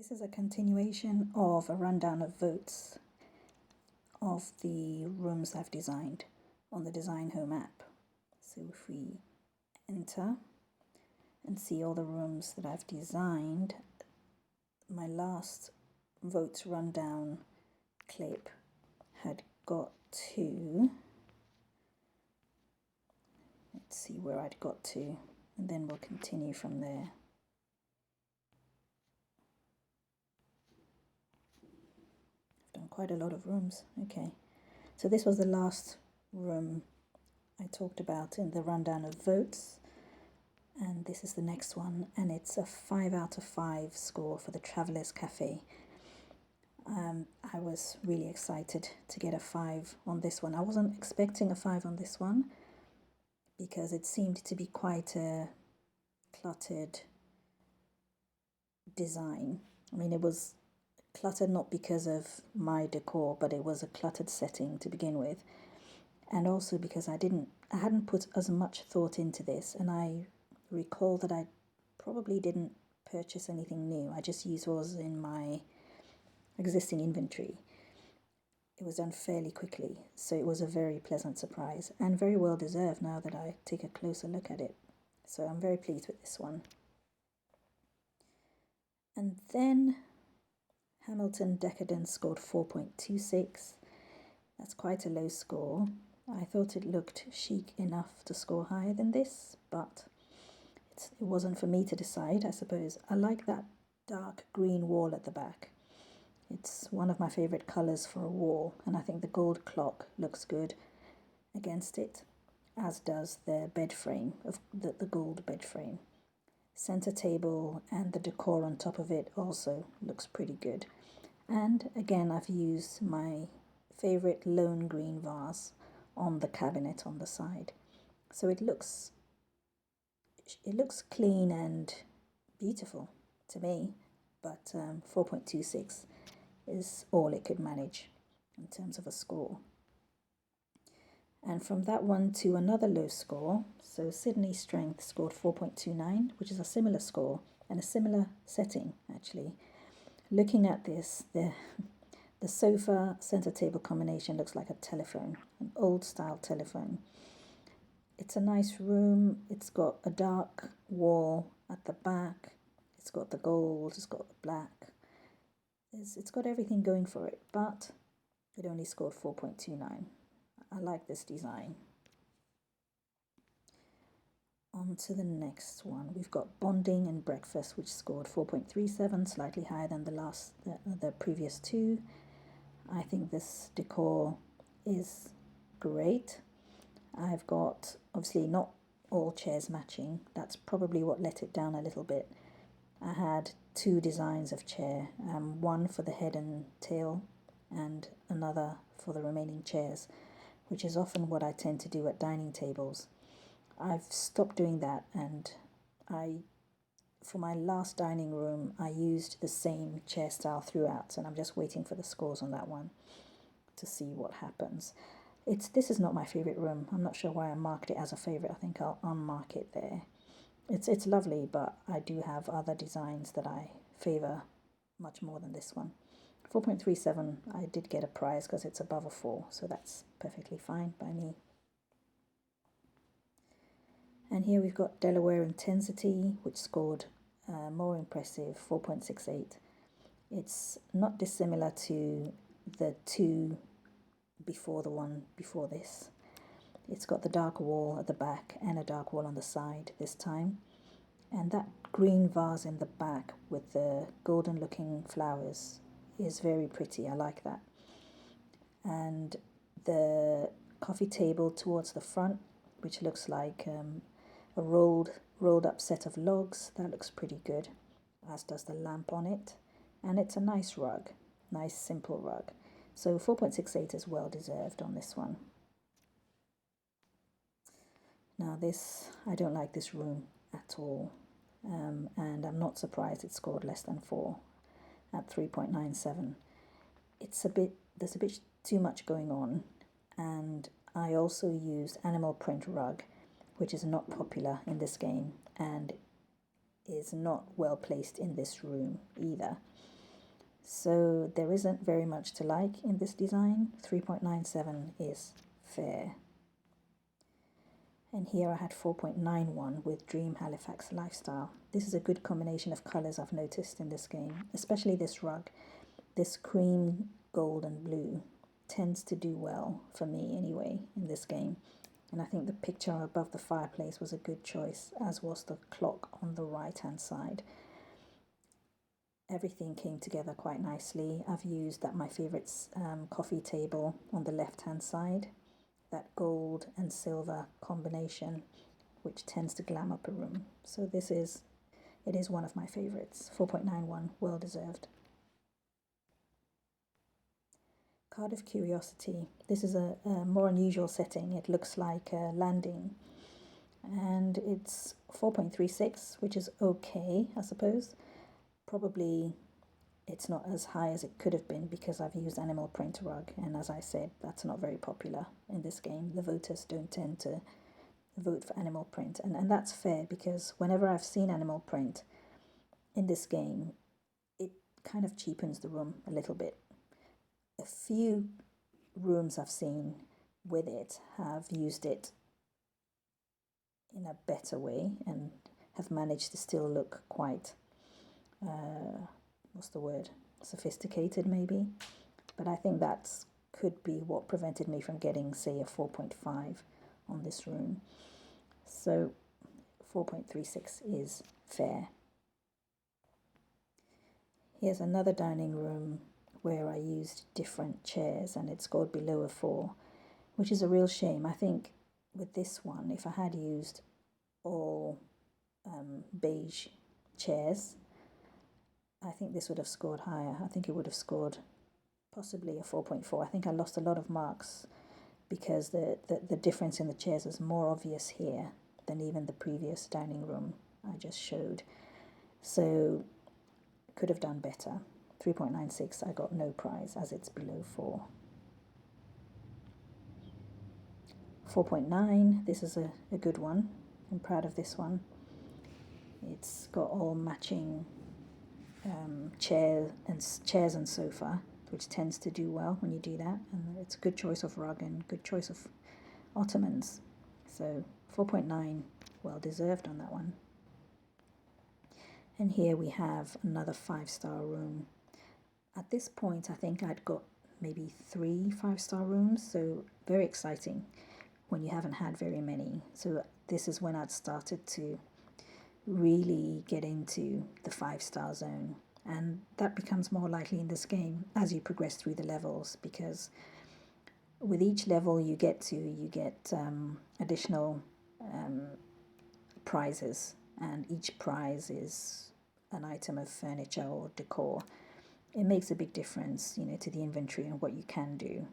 This is a continuation of a rundown of votes of the rooms I've designed on the Design Home app. So if we enter and see all the rooms that I've designed, my last votes rundown clip had got to, let's see where I'd got to, and then we'll continue from there. I've done quite a lot of rooms. Okay, so this was the last room I talked about in the rundown of votes, and this is the next one, and it's a 5 out of 5 score for the Traveller's Cafe. I was really excited to get a 5 on this one. I wasn't expecting a 5 on this one because it seemed to be quite a cluttered design. I mean, it was cluttered not because of my decor, but it was a cluttered setting to begin with, and also because I hadn't put as much thought into this, and I recall that I probably didn't purchase anything new. I just used what was in my existing inventory. It was done fairly quickly, so it was a very pleasant surprise and very well deserved now that I take a closer look at it. So I'm very pleased with this one. And then Hamilton Decadence scored 4.26. That's quite a low score. I thought it looked chic enough to score higher than this, but it wasn't for me to decide, I suppose. I like that dark green wall at the back. It's one of my favorite colors for a wall, and I think the gold clock looks good against it, as does the bed frame, the gold bed frame. Center table and the decor on top of it also looks pretty good. And again, I've used my favorite lone green vase on the cabinet on the side. So it looks clean and beautiful to me, but 4.26 is all it could manage in terms of a score. And from that one to another low score, so Sydney Strength scored 4.29, which is a similar score and a similar setting actually. Looking at this, the sofa center table combination looks like a telephone, an old style telephone. It's a nice room. It's got a dark wall at the back. It's got the gold, it's got the black. It's got everything going for it, but it only scored 4.29. I like this design. On to the next one. We've got Bonding and Breakfast, which scored 4.37, slightly higher than the previous two. I think this decor is great. I've got, obviously not all chairs matching. That's probably what let it down a little bit. I had two designs of chair, one for the head and tail and another for the remaining chairs, which is often what I tend to do at dining tables. I've stopped doing that, and for my last dining room, I used the same chair style throughout, and I'm just waiting for the scores on that one to see what happens. This is not my favorite room. I'm not sure why I marked it as a favorite. I think I'll unmark it there. It's lovely, but I do have other designs that I favor much more than this one. 4.37, I did get a prize because it's above a 4, so that's perfectly fine by me. And here we've got Delaware Intensity, which scored more impressive, 4.68. It's not dissimilar to the two before the one before this. It's got the dark wall at the back and a dark wall on the side this time. And that green vase in the back with the golden looking flowers is very pretty. I like that. And the coffee table towards the front, which looks like a rolled up set of logs, that looks pretty good, as does the lamp on it. And it's a nice rug, nice simple rug. So 4.68 is well deserved on this one. Now I don't like this room at all, and I'm not surprised it scored less than 4 at 3.97. There's a bit too much going on, and I also used animal print rug, which is not popular in this game, and is not well placed in this room either. So there isn't very much to like in this design. 3.97 is fair. And here I had 4.91 with Dream Halifax Lifestyle. This is a good combination of colours I've noticed in this game, especially this rug. This cream, gold and blue tends to do well for me anyway in this game. And I think the picture above the fireplace was a good choice, as was the clock on the right hand side. Everything came together quite nicely. I've used my favourite coffee table on the left hand side, that gold and silver combination, which tends to glam up a room. So it is one of my favourites. 4.91, well deserved. Card of Curiosity. This is a more unusual setting. It looks like a landing, and it's 4.36, which is okay, I suppose. Probably it's not as high as it could have been because I've used animal print rug, and as I said, that's not very popular in this game. The voters don't tend to vote for animal print, and that's fair because whenever I've seen animal print in this game, it kind of cheapens the room a little bit. A few rooms I've seen with it have used it in a better way and have managed to still look quite, what's the word, sophisticated maybe. But I think that could be what prevented me from getting, say, a 4.5 on this room. So 4.36 is fair. Here's another dining room where I used different chairs and it scored below a 4, which is a real shame. I think with this one, if I had used all beige chairs, I think this would have scored higher. I think it would have scored possibly a 4.4. I think I lost a lot of marks because the difference in the chairs is more obvious here than even the previous dining room I just showed. So could have done better. 3.96, I got no prize as it's below 4. 4.9, this is a good one. I'm proud of this one. It's got all matching chairs and sofa, which tends to do well when you do that, and it's a good choice of rug and good choice of ottomans. So 4.9, well deserved on that one. And here we have another 5-star room. At this point, I think I'd got maybe 3 5-star rooms, so very exciting when you haven't had very many. So this is when I'd started to really get into the 5-star zone, and that becomes more likely in this game as you progress through the levels, because with each level you get additional prizes, and each prize is an item of furniture or decor. It makes a big difference, to the inventory and what you can do.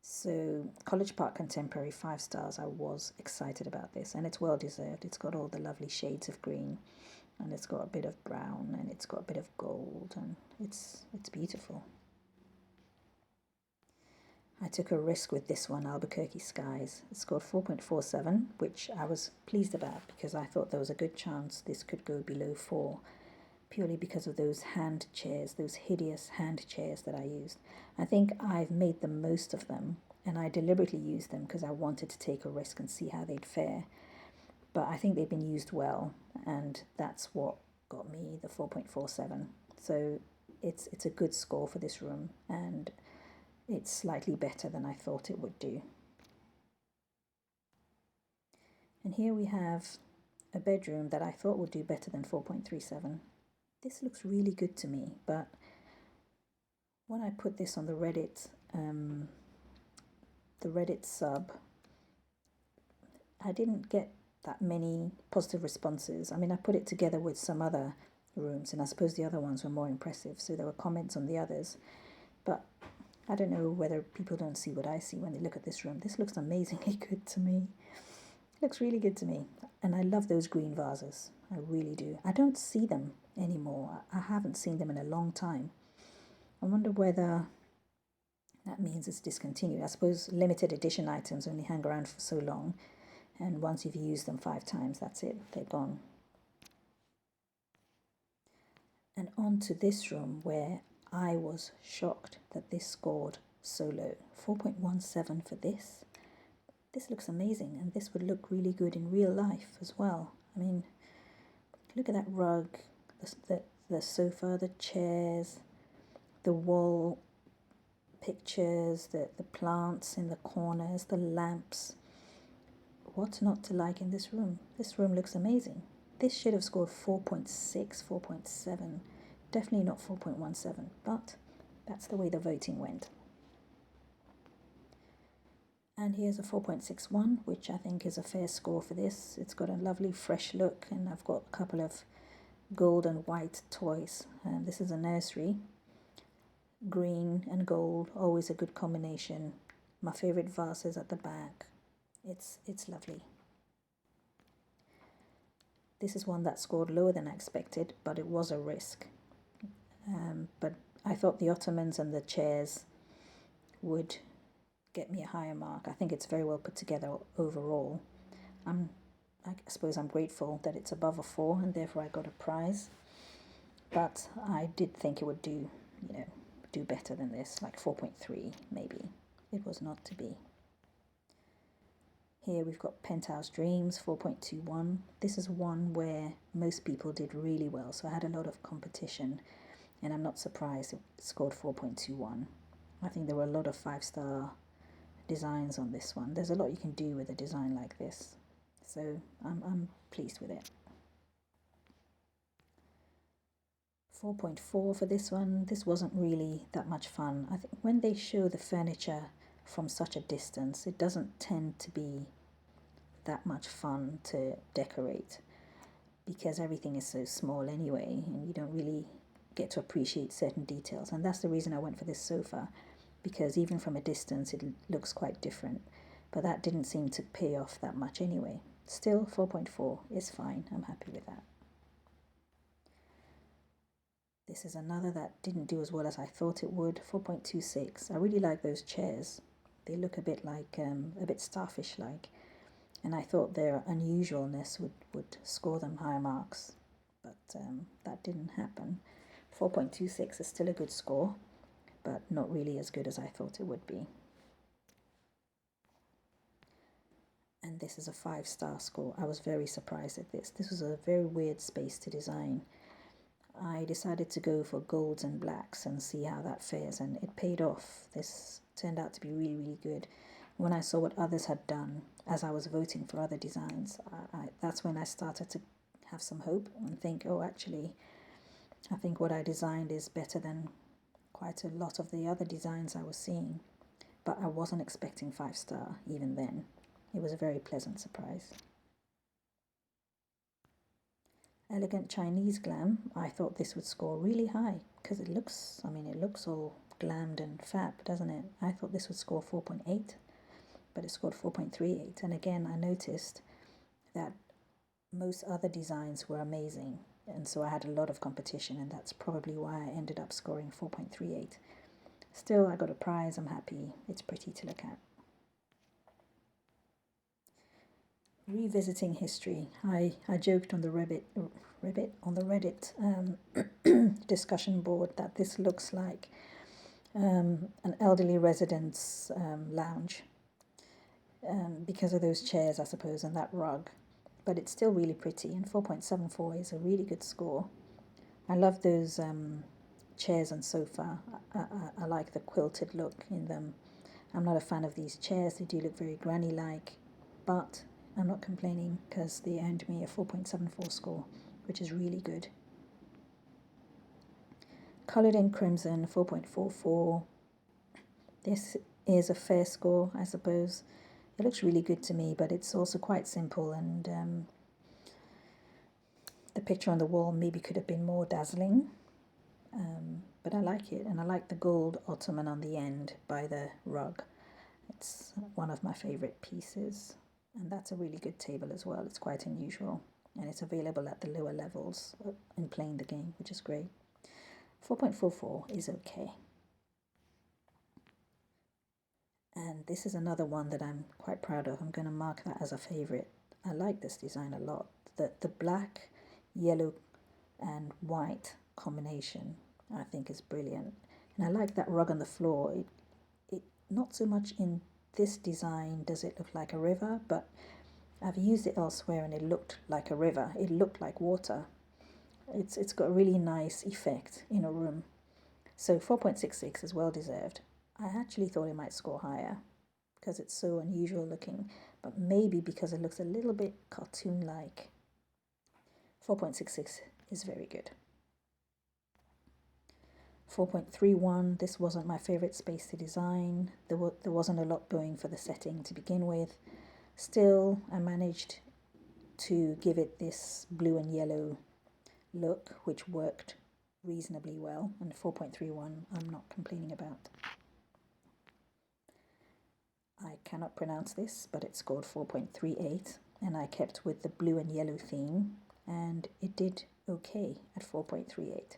So College Park Contemporary 5 stars. I was excited about this, and it's well deserved. It's got all the lovely shades of green, and it's got a bit of brown, and it's got a bit of gold, and it's beautiful. I took a risk with this one, Albuquerque Skies. It scored 4.47, which I was pleased about because I thought there was a good chance this could go below 4, purely because of those hand chairs, those hideous hand chairs that I used. I think I've made the most of them, and I deliberately used them because I wanted to take a risk and see how they'd fare. But I think they've been used well, and that's what got me the 4.47. So it's a good score for this room, and it's slightly better than I thought it would do. And here we have a bedroom that I thought would do better than 4.37. This looks really good to me, but when I put this on the Reddit sub, I didn't get that many positive responses. I mean, I put it together with some other rooms, and I suppose the other ones were more impressive, so there were comments on the others. But I don't know whether people don't see what I see when they look at this room. This looks amazingly good to me. It looks really good to me. And I love those green vases. I really do. I don't see them anymore. I haven't seen them in a long time. I wonder whether that means it's discontinued. I suppose limited edition items only hang around for so long, and once you've used them 5 times, that's it, they're gone. And on to this room where I was shocked that this scored so low. 4.17 for this. This looks amazing, and this would look really good in real life as well. I mean, look at that rug, the sofa, the chairs, the wall pictures, the plants in the corners, the lamps. What's not to like in this room? This room looks amazing. This should have scored 4.6, 4.7, definitely not 4.17, but that's the way the voting went. And here's a 4.61, which I think is a fair score for this. It's got a lovely fresh look, and I've got a couple of gold and white toys. This is a nursery. Green and gold, always a good combination. My favorite vases at the back. It's lovely. This is one that scored lower than I expected, but it was a risk. But I thought the ottomans and the chairs would get me a higher mark. I think it's very well put together overall. I suppose I'm grateful that it's above a 4 and therefore I got a prize. But I did think it would do better than this, like 4.3 maybe. It was not to be. Here we've got Penthouse Dreams, 4.21. This is one where most people did really well, so I had a lot of competition, and I'm not surprised it scored 4.21. I think there were a lot of 5-star designs on this one. There's a lot you can do with a design like this, so I'm pleased with it. 4.4 for this one. This wasn't really that much fun. I think when they show the furniture from such a distance, it doesn't tend to be that much fun to decorate because everything is so small anyway, and you don't really get to appreciate certain details. And that's the reason I went for this sofa, because even from a distance it looks quite different, but that didn't seem to pay off that much anyway. Still, 4.4 is fine. I'm happy with that. This is another that didn't do as well as I thought it would. 4.26. I really like those chairs. They look a bit starfish like, and I thought their unusualness would score them higher marks, but that didn't happen. 4.26 is still a good score, but not really as good as I thought it would be. And this is a 5-star score. I was very surprised at this. This was a very weird space to design. I decided to go for golds and blacks and see how that fares, and it paid off. This turned out to be really, really good. When I saw what others had done as I was voting for other designs, that's when I started to have some hope and think, oh, actually, I think what I designed is better than quite a lot of the other designs I was seeing. But I wasn't expecting 5-star even then. It was a very pleasant surprise. Elegant Chinese Glam, I thought this would score really high because it looks all glammed and fab, doesn't it? I thought this would score 4.8, but it scored 4.38. And again, I noticed that most other designs were amazing, and so I had a lot of competition, and that's probably why I ended up scoring 4.38. Still, I got a prize. I'm happy. It's pretty to look at. Revisiting history. I joked on the Reddit discussion board that this looks like an elderly resident's lounge because of those chairs, I suppose, and that rug. But it's still really pretty, and 4.74 is a really good score. I love those chairs and sofa. I like the quilted look in them. I'm not a fan of these chairs. They do look very granny-like, but I'm not complaining because they earned me a 4.74 score, which is really good. Coloured in Crimson, 4.44. This is a fair score, I suppose. It looks really good to me, but it's also quite simple, and the picture on the wall maybe could have been more dazzling. But I like it, and I like the gold ottoman on the end by the rug. It's one of my favourite pieces, and that's a really good table as well. It's quite unusual, and it's available at the lower levels in playing the game, which is great. 4.44 is okay. And this is another one that I'm quite proud of. I'm going to mark that as a favourite. I like this design a lot. The black, yellow and white combination I think is brilliant. And I like that rug on the floor. It not so much in this design does it look like a river, but I've used it elsewhere and it looked like a river. It looked like water. It's got a really nice effect in a room. So 4.66 is well deserved. I actually thought it might score higher because it's so unusual looking, but maybe because it looks a little bit cartoon-like. 4.66 is very good. 4.31, this wasn't my favorite space to design. There wasn't a lot going for the setting to begin with. Still, I managed to give it this blue and yellow look, which worked reasonably well, and 4.31 I'm not complaining about. I cannot pronounce this, but it scored 4.38, and I kept with the blue and yellow theme, and it did okay at 4.38.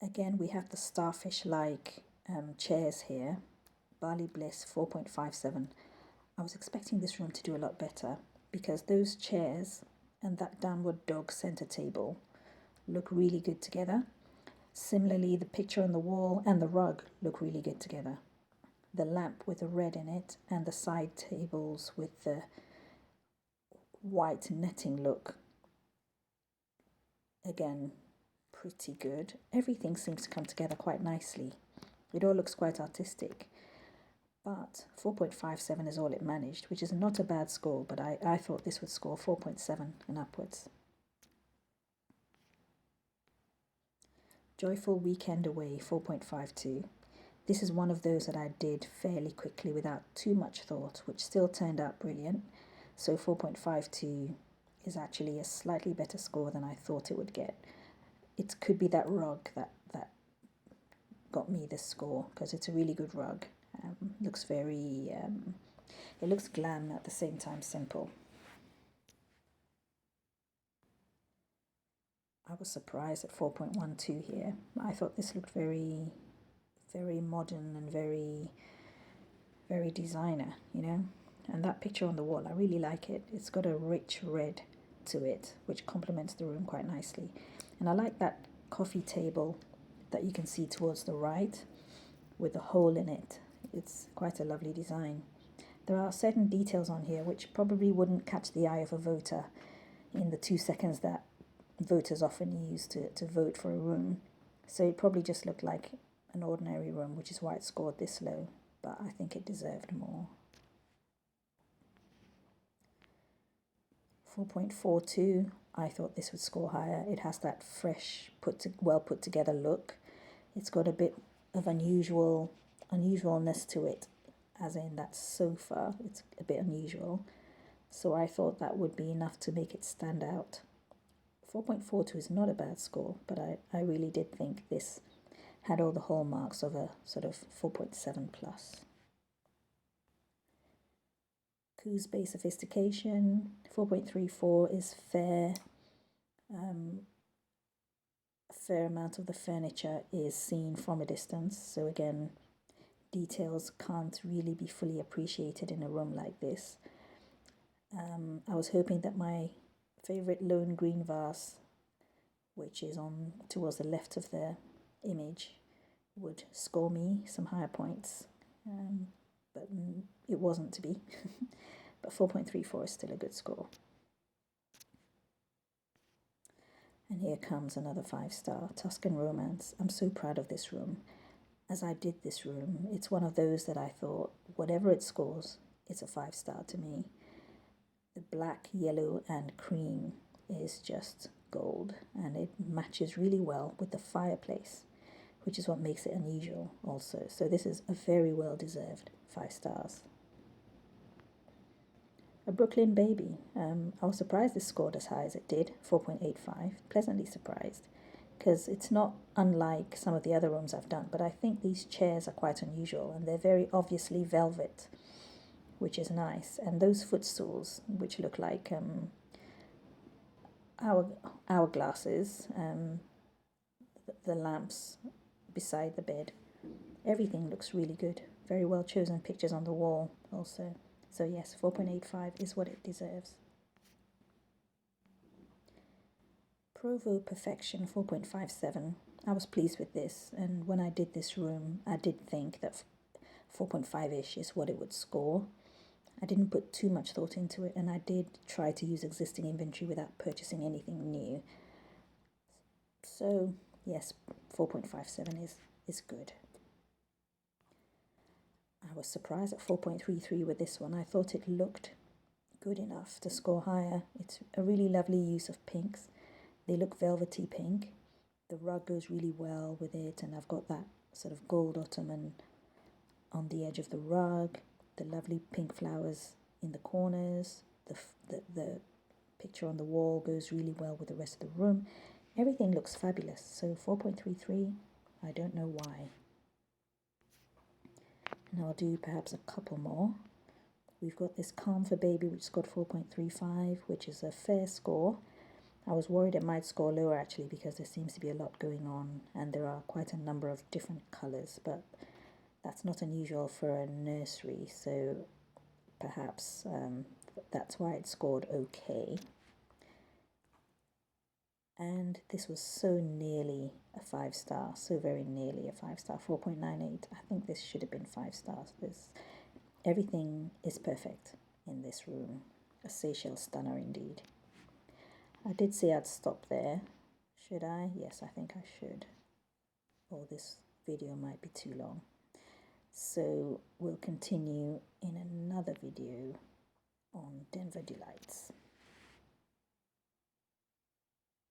Again, we have the starfish-like chairs here. Bali Bliss 4.57. I was expecting this room to do a lot better because those chairs and that downward dog center table look really good together. Similarly, the picture on the wall and the rug look really good together. The lamp with the red in it and the side tables with the white netting look, again, pretty good. Everything seems to come together quite nicely. It all looks quite artistic. But 4.57 is all it managed, which is not a bad score, but I thought this would score 4.7 and upwards. Joyful Weekend Away 4.52. This is one of those that I did fairly quickly without too much thought, which still turned out brilliant. So 4.52 is actually a slightly better score than I thought it would get. It could be that rug that got me this score, because it's a really good rug. Looks very, it looks glam at the same time simple. I was surprised at 4.12 here. I thought this looked very, very modern and very, very designer, you know. And that picture on the wall, I really like it. It's got a rich red to it, which complements the room quite nicely. And I like that coffee table that you can see towards the right with a hole in it. It's quite a lovely design. There are certain details on here which probably wouldn't catch the eye of a voter in the 2 seconds that voters often use to vote for a room. So it probably just looked like an ordinary room, which is why it scored this low, but I think it deserved more. 4.42, I thought this would score higher. It has that fresh, well put together look. It's got a bit of unusualness to it, as in that sofa, it's a bit unusual. So I thought that would be enough to make it stand out. 4.42 is not a bad score, but I really did think this had all the hallmarks of a sort of 4.7 plus. Coos Bay Sophistication, 4.34 is fair. A fair amount of the furniture is seen from a distance, so again, details can't really be fully appreciated in a room like this. I was hoping that my favorite lone green vase, which is on towards the left of the image, would score me some higher points, but it wasn't to be. But 4.34 is still a good score. And here comes another 5-star, Tuscan Romance. I'm so proud of this room. As I did this room, it's one of those that I thought, whatever it scores, it's a 5-star to me. The black, yellow, and cream is just gold, and it matches really well with the fireplace, which is what makes it unusual also. So this is a very well-deserved 5 stars. A Brooklyn Baby. I was surprised this scored as high as it did, 4.85. Pleasantly surprised, because it's not unlike some of the other rooms I've done, but I think these chairs are quite unusual, and they're very obviously velvet, which is nice. And those footstools, which look like hourglasses, the lamps beside the bed, everything looks really good. Very well chosen pictures on the wall also. So yes, 4.85 is what it deserves. Provo Perfection 4.57. I was pleased with this, and when I did this room, I did think that 4.5-ish is what it would score. I didn't put too much thought into it, and I did try to use existing inventory without purchasing anything new. So yes, 4.57 is good. I was surprised at 4.33 with this one. I thought it looked good enough to score higher. It's a really lovely use of pinks. They look velvety pink. The rug goes really well with it, and I've got that sort of gold ottoman on the edge of the rug, the lovely pink flowers in the corners, the picture on the wall goes really well with the rest of the room. Everything looks fabulous. So 4.33, I don't know why. And I'll do perhaps a couple more. We've got this Calm for Baby, which scored 4.35, which is a fair score. I was worried it might score lower actually because there seems to be a lot going on and there are quite a number of different colours, but that's not unusual for a nursery, so perhaps that's why it scored okay. And this was so nearly a 5-star, so very nearly a 5-star, 4.98. I think this should have been 5 stars. Everything is perfect in this room. A Seychelles stunner indeed. I did say I'd stop there. Should I? Yes, I think I should. Or this video might be too long. So we'll continue in another video on Denver Delights.